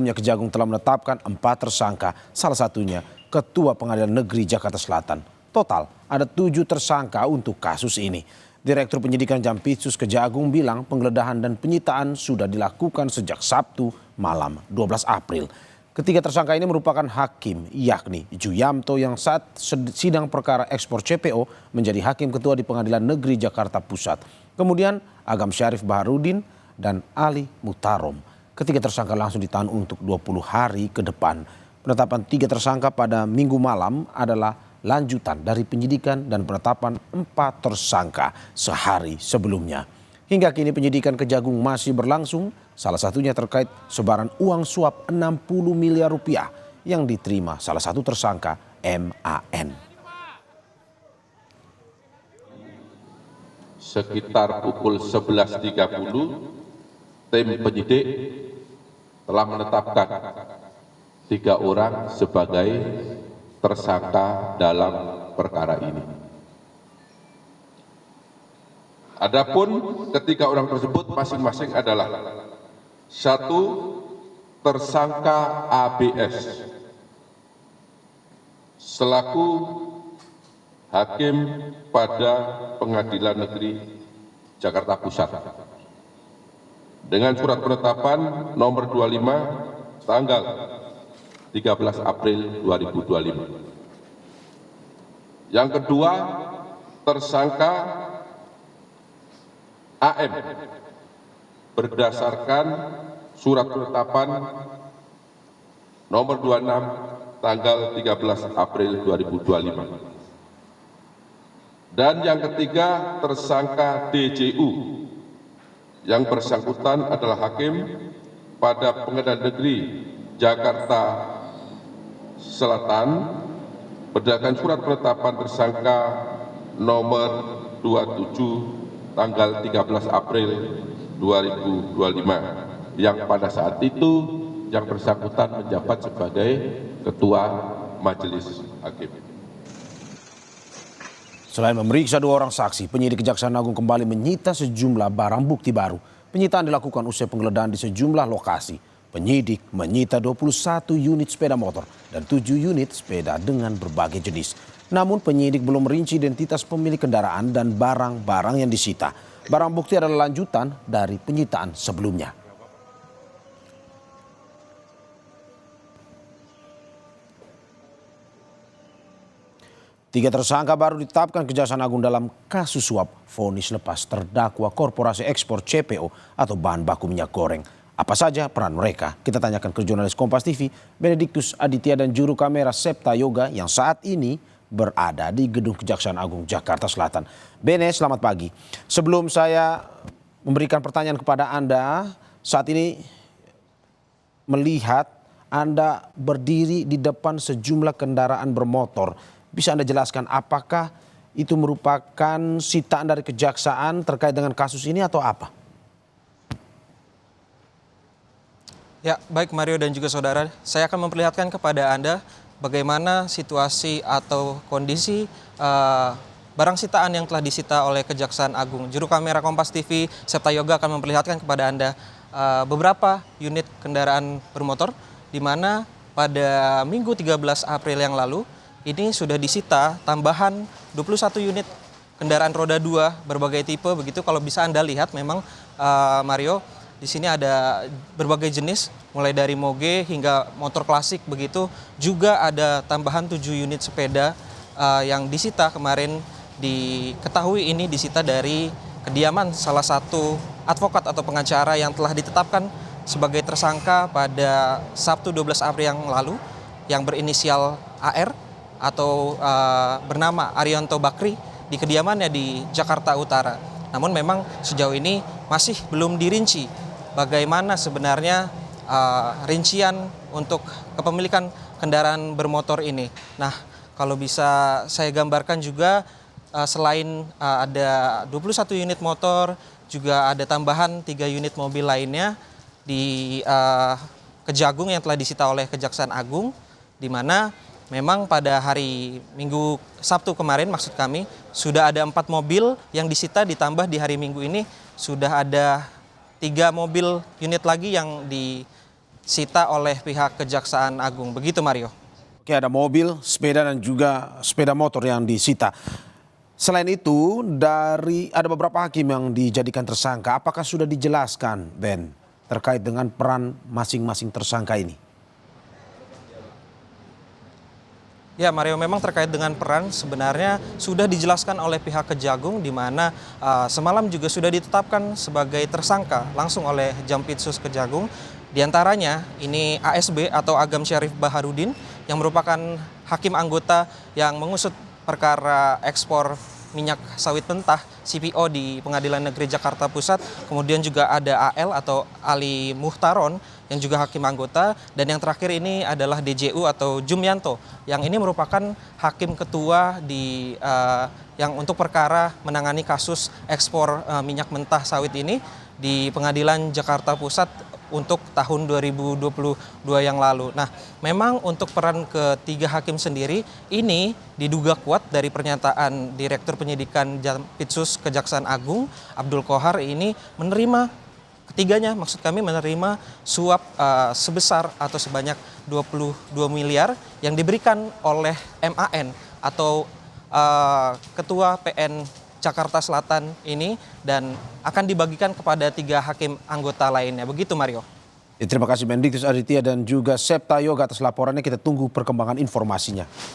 Kejagung telah menetapkan 4 tersangka, salah satunya Ketua Pengadilan Negeri Jakarta Selatan. Total ada 7 tersangka untuk kasus ini. Direktur Penyidikan Jampitsus Kejagung bilang penggeledahan dan penyitaan sudah dilakukan sejak Sabtu malam 12 April. Ketiga tersangka ini merupakan hakim, yakni Juyamto yang saat sidang perkara ekspor CPO menjadi hakim ketua di Pengadilan Negeri Jakarta Pusat. Kemudian Agam Syarif Baharudin dan Ali Mutarom. Ketiga tersangka langsung ditahan untuk 20 hari ke depan. Penetapan 3 tersangka pada Minggu malam adalah lanjutan dari penyidikan dan penetapan 4 tersangka sehari sebelumnya. Hingga kini penyidikan Kejagung masih berlangsung, salah satunya terkait sebaran uang suap 60 miliar rupiah yang diterima salah satu tersangka MAN. Sekitar pukul 11.30, tim penyidik telah menetapkan 3 orang sebagai tersangka dalam perkara ini. Adapun ketiga orang tersebut masing-masing adalah: 1. Tersangka ABS selaku hakim pada Pengadilan Negeri Jakarta Pusat dengan surat penetapan nomor 25 tanggal 13 April 2025. Yang kedua, tersangka AM berdasarkan surat penetapan nomor 26 tanggal 13 April 2025. Dan yang ketiga, tersangka DJU yang bersangkutan adalah hakim pada Pengadilan Negeri Jakarta Selatan berdasarkan surat penetapan tersangka nomor 27 tanggal 13 April 2025 yang pada saat itu yang bersangkutan menjabat sebagai Ketua Majelis Hakim. Selain memeriksa 2 orang saksi, penyidik Kejaksaan Agung kembali menyita sejumlah barang bukti baru. Penyitaan dilakukan usai penggeledahan di sejumlah lokasi. Penyidik menyita 21 unit sepeda motor dan 7 unit sepeda dengan berbagai jenis. Namun penyidik belum merinci identitas pemilik kendaraan dan barang-barang yang disita. Barang bukti adalah lanjutan dari penyitaan sebelumnya. Tiga tersangka baru ditetapkan Kejaksaan Agung dalam kasus suap. Vonis lepas terdakwa Korporasi Ekspor CPO atau bahan baku minyak goreng. Apa saja peran mereka? Kita tanyakan ke jurnalis Kompas TV, Benediktus Aditya dan juru kamera Septa Yoga yang saat ini berada di Gedung Kejaksaan Agung Jakarta Selatan. Bene, selamat pagi. Sebelum saya memberikan pertanyaan kepada Anda, saat ini melihat Anda berdiri di depan sejumlah kendaraan bermotor. Bisa Anda jelaskan apakah itu merupakan sitaan dari kejaksaan terkait dengan kasus ini atau apa? Ya, baik Mario dan juga saudara, saya akan memperlihatkan kepada Anda bagaimana situasi atau kondisi barang sitaan yang telah disita oleh Kejaksaan Agung. Juru kamera Kompas TV, Septa Yoga akan memperlihatkan kepada Anda beberapa unit kendaraan bermotor, di mana pada Minggu 13 April yang lalu, ini sudah disita tambahan 21 unit kendaraan roda 2 berbagai tipe. Begitu kalau bisa Anda lihat memang Mario, di sini ada berbagai jenis, mulai dari moge hingga motor klasik begitu. Juga ada tambahan 7 unit sepeda yang disita kemarin. Diketahui ini disita dari kediaman salah satu advokat atau pengacara yang telah ditetapkan sebagai tersangka pada Sabtu 12 April yang lalu, yang berinisial AR atau bernama Arianto Bakri, di kediamannya di Jakarta Utara. Namun memang sejauh ini masih belum dirinci bagaimana sebenarnya rincian untuk kepemilikan kendaraan bermotor ini. Nah, kalau bisa saya gambarkan juga selain ada 21 unit motor, juga ada tambahan 3 unit mobil lainnya di Kejagung yang telah disita oleh Kejaksaan Agung, di mana memang pada hari Minggu Sabtu kemarin maksud kami sudah ada 4 mobil yang disita, ditambah di hari Minggu ini sudah ada 3 mobil unit lagi yang disita oleh pihak Kejaksaan Agung. Begitu Mario. Oke, ada mobil, sepeda dan juga sepeda motor yang disita. Selain itu, ada beberapa hakim yang dijadikan tersangka. Apakah sudah dijelaskan, Ben, terkait dengan peran masing-masing tersangka ini? Ya Mario, memang terkait dengan peran sebenarnya sudah dijelaskan oleh pihak Kejagung, di mana semalam juga sudah ditetapkan sebagai tersangka langsung oleh Jampitsus Kejagung. Di antaranya ini ASB atau Agam Syarif Baharudin yang merupakan hakim anggota yang mengusut perkara ekspor minyak sawit mentah CPO di Pengadilan Negeri Jakarta Pusat. Kemudian juga ada AL atau Ali Muhtaron yang juga hakim anggota, dan yang terakhir ini adalah DJU atau Jumyanto yang ini merupakan hakim ketua yang untuk perkara menangani kasus ekspor minyak mentah sawit ini di Pengadilan Jakarta Pusat untuk tahun 2022 yang lalu. Nah, memang untuk peran ketiga hakim sendiri ini diduga kuat dari pernyataan Direktur Penyidikan Jampitsus Kejaksaan Agung Abdul Qohar ini ketiganya maksud kami menerima suap sebesar atau sebanyak 22 miliar yang diberikan oleh MAN atau Ketua PN Jakarta Selatan ini, dan akan dibagikan kepada 3 hakim anggota lainnya. Begitu Mario. Terima kasih Mendikbud Aditya dan juga Septa Yoga atas laporannya. Kita tunggu perkembangan informasinya.